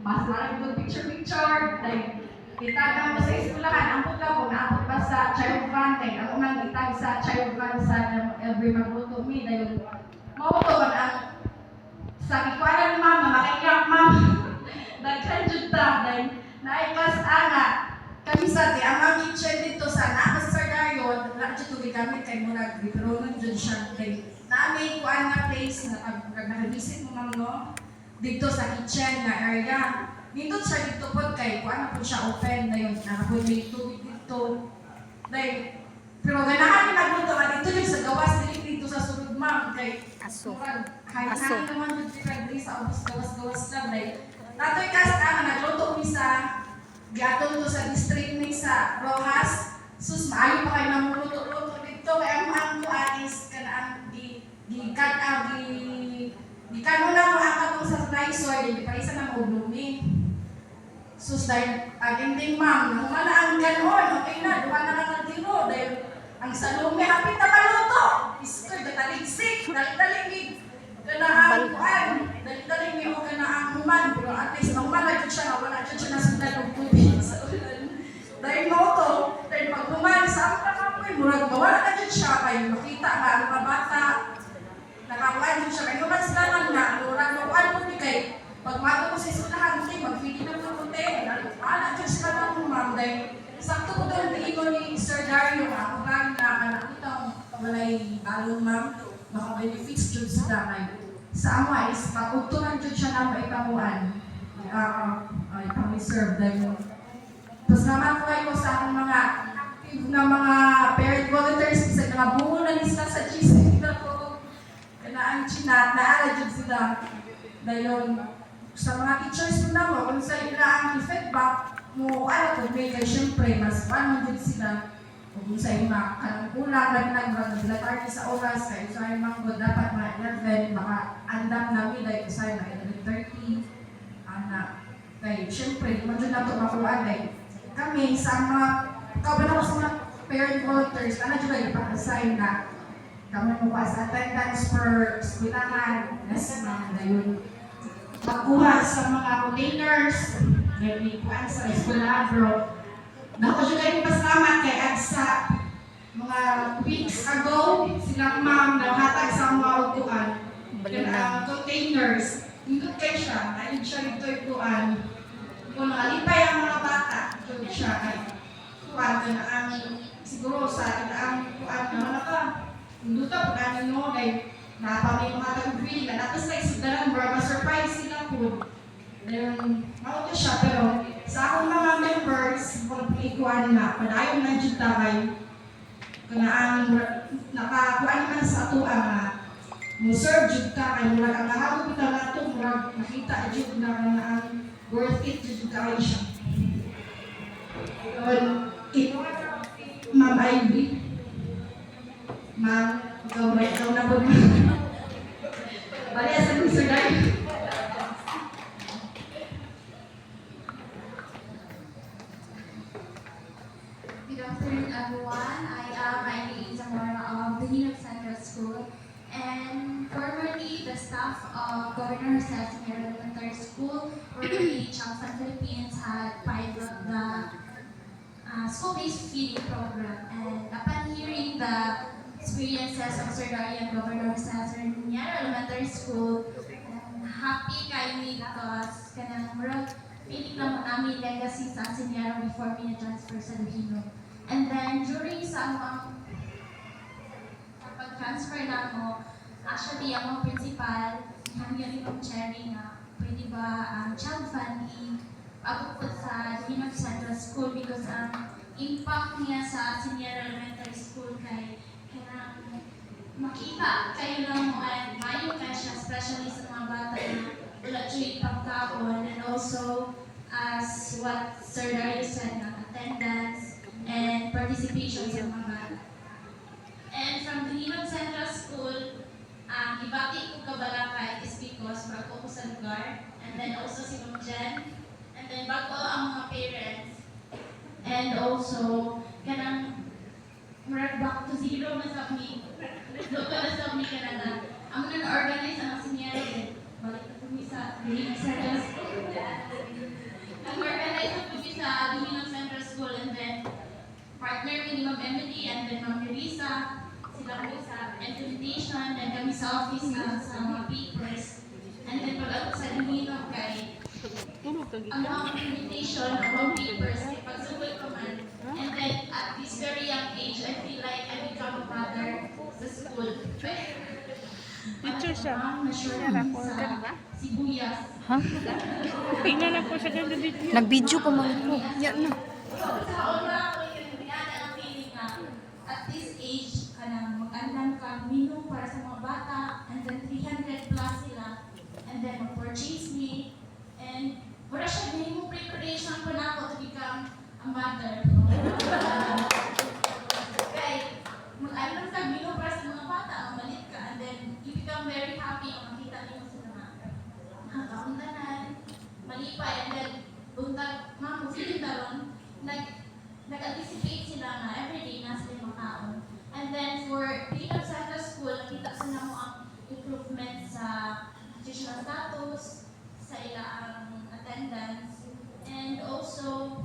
mas marami ko picture-picture, like, itag mo sa eskwelahan, ang putla ko, naapot pa sa child van, kay ang unang itag sa child van sa every magluto mi, dahil mauto ang sa kikuanan mama, makiyak mama, nagkanjud ta, dahil naikas ana, kami sa di, ang mga kitchen dito sa nakas sa Dario, nakadyo ito gigamit kay murag, pero nun dyan siya, dahil namin kuan nga place, na nakabisit mo ma'am no, dito sa kitchen na area. Dito siya dito po kay kuan po siya open na yun, nakapun may tubig dito. Dahil, pero ganahan yung nagluto ka dito yung sa gawas dito sa sulod ma'am kay Aso. kahit Aso. naman yung pinagdali sa ubos gawas-gawas lang dahil natoy kas nagluto mi sa gatong to sa district ni sa Rojas. Sus maayo pa kayo nang luto-luto dito kaya ang kuan is kanang di kanuna mo ang katong sa Nisoy, di pa isa na maulumi. Sus, dahil ending ma'am, nung mana ang ganon, okay na, duwa na nakagiro, dahil ang salumi, hapit na maluto. Iskoy, dataligsik, dali-daligig, kanaang kuan, dali-daligig o kanaang human, pero at least, nung mana dyan siya, wala dyan siya nasundan ng tubig sa ulan. Dahil mo to, dahil pag human, sa ang nakapoy, murag mawala na dyan siya, kayo makita nga, ang mga bata, nakakuan dyan siya, kayo naman sila lang na, murag makuan mo ni kay, pag mato ko sa isulahan, okay, mag-feeding na po puti, ala dyan sila lang humam, dahil sakto ko doon, pinigol ni Sir Dario, ako lang na, nakitang walay balong ma'am, maka-benefits dyan sila kay, sa ama is, pagkutunan dyan siya na maitamuan, ipang-reserve, dahil, tapos naman ko kayo sa akong mga active na mga parent volunteers, kasi nakabungo na nila sa GC na po, kanaan chinat, naala dyan sila, dahil sa mga teachers mo na mo, kung sa ilang feedback mo, kung may kayo, syempre, mas paano din sila, kung sa yung mga kanang kulang, nagbilatarni sa oras, kayo sa yung mga good, dapat mga 11, baka andam namin, dahil sa yung mga 11:30, anak, kayo, syempre, naman dyan na ito makulaan, dahil kami, sa mga, kaban ako sa mga parent volunteers, ano dyan kayo ipag-assign na, kami mo pa sa attendance for eskwelahan, lesson, dahil, magkuha sa mga containers, may kuhaan sa eskwelahan, pero naku dyan kayo pasalamat kay Agsa, mga weeks ago, silang ma'am naghatag sa mga utuan, containers, dito kayo siya, ayun siya dito ituan, kung nakalipay ang mga bata, dito siya ay kuhaan na ang siguro sa ang kuhaan na ka, dito po namin no, dahil napamay mga tag-green, na tapos na isugdaran, bro, ma-surprise sila po. Then, mauto siya, pero sa akong mga members, kung ikuan na, padayon na dyan takay, kanaan, nakakuan naman sa ato ang mo-serve dyan takay, murag ang nahagod ito na ito, murag nakita dyan na kanaan, worth it dyan takay siya. Ma'am Ivy, Ma'am, ikaw na po. Bali, asa ko Sir Dario. Good afternoon, everyone. I am Eileen Zamora of the Hinok Central School, and formerly the staff of Governor Jose Elementary School, where the Changsan Philippines had piloted the school-based feeding program. And upon hearing the experiences of Sir Dario and Governor Jose Elementary School, happy kayo because kanang murag feeling lang namin legacy sa Senior before me na-transfer sa Luhino. And then, during sa among pag-transfer na mo, actually, among principal, hanggang yung cherry na pwede ba ang child funding abukod sa Luhino Central School because ang impact niya sa Senior Elementary School kay makita kayo lang mo ay mayo ka siya, especially sa mga bata na wala siya ipagkaon, and also as what Sir Dario said, attendance and participation sa mga bata. And from the Hinok Central School, ibati ko kabalakay is because bago ko sa lugar, and then also si Ma'am Jen, and then bago ang mga parents, and also kanang back to zero na sa amin, doon ka na sa amin Canada. Ang na-organize ang sinyero din, balik na kami sa Hinok Central School. partner ko ni Ma'am Emily and then Ma'am Melissa. Sila ko sa implementation, then kami sa office sa mga papers. And then pag ako sa Lumino kay ang mga implementation, ang mga papers, pagsugod ko man. And then at this very young age, I feel like I become a mother sa school. Teacher siya. Sa sibuyas. Ha? Tingnan na po siya ganda dito. Nag-video pa man ko. Yan na. Sa una ako yung ang feeling na at this age ka na mag-anlan ka minimum para sa mga bata and then 300 plus sila and then mag-purchase me and wala siya minimum preparation pa na ako to become a mother. Okay, mag-anlan ka minimum para sa mga bata, malit ka and then you become very happy ang makita niyo sila na nakakauntanan, malipay and then buntag, ma'am, sige taron, nag-anticipate sila na everyday na sila makaon. And then for Pilipino Central School, nakita sila mo ang improvement sa nutritional status, sa ilang attendance, and also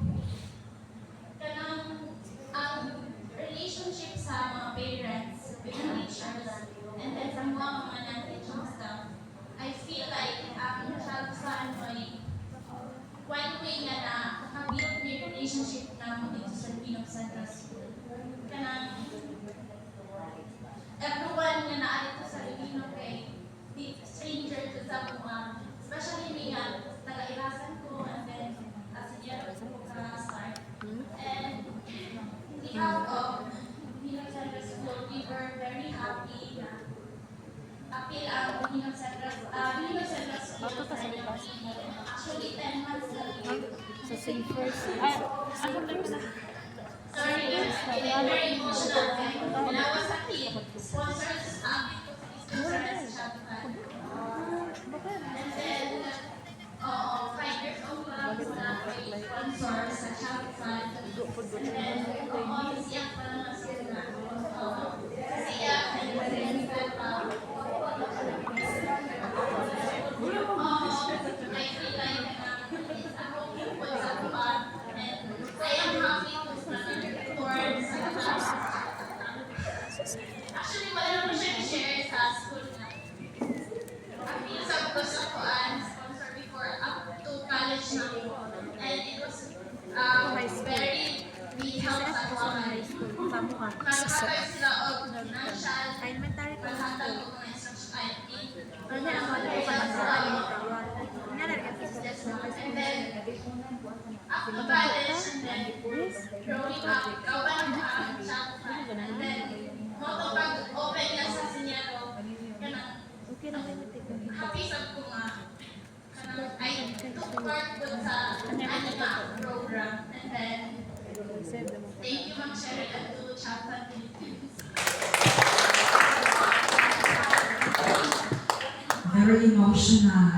kanang ang relationship sa mga parents, with the teachers, and then sa mga non-teaching staff. I feel like ang child sa ay one way nga na nakabuild may relationship na mo dito sa Pilipino Central School. Kanang everyone nga naarito sa Pilipino kay di stranger to sa mga, especially me nga, taga-irasan ko and then as a year start. And the out of Pilipino Central School, we were very happy na appeal ang Pilipino Central School sa inyong actually 10 months lang. Sa same first. Sorry, very emotional. When I was a kid, sponsors akin ko sa Shopify. And then, 5 years old pa lang sa sponsor sa Shopify. And then, siyak pa lang sa sila. Siyak, and then, I feel like it's a whole people sa kuwan. And I am happy to record sa class. Actually, wala naman siya i-share sa school na. Happy sa kuwan, sponsor before up to college na ako. And it was very, we helped sa kuwan. Magkakay sila o financial, magkakay ko mga instruction. And then, after college, and then growing up, kawan ang Shopify. And then, pag-open na sa sinyero, happy sa ko nga. I took part dun sa anima program. And then, thank you, Ma'am Cheryl, and to Shopify Philippines. Very emotional.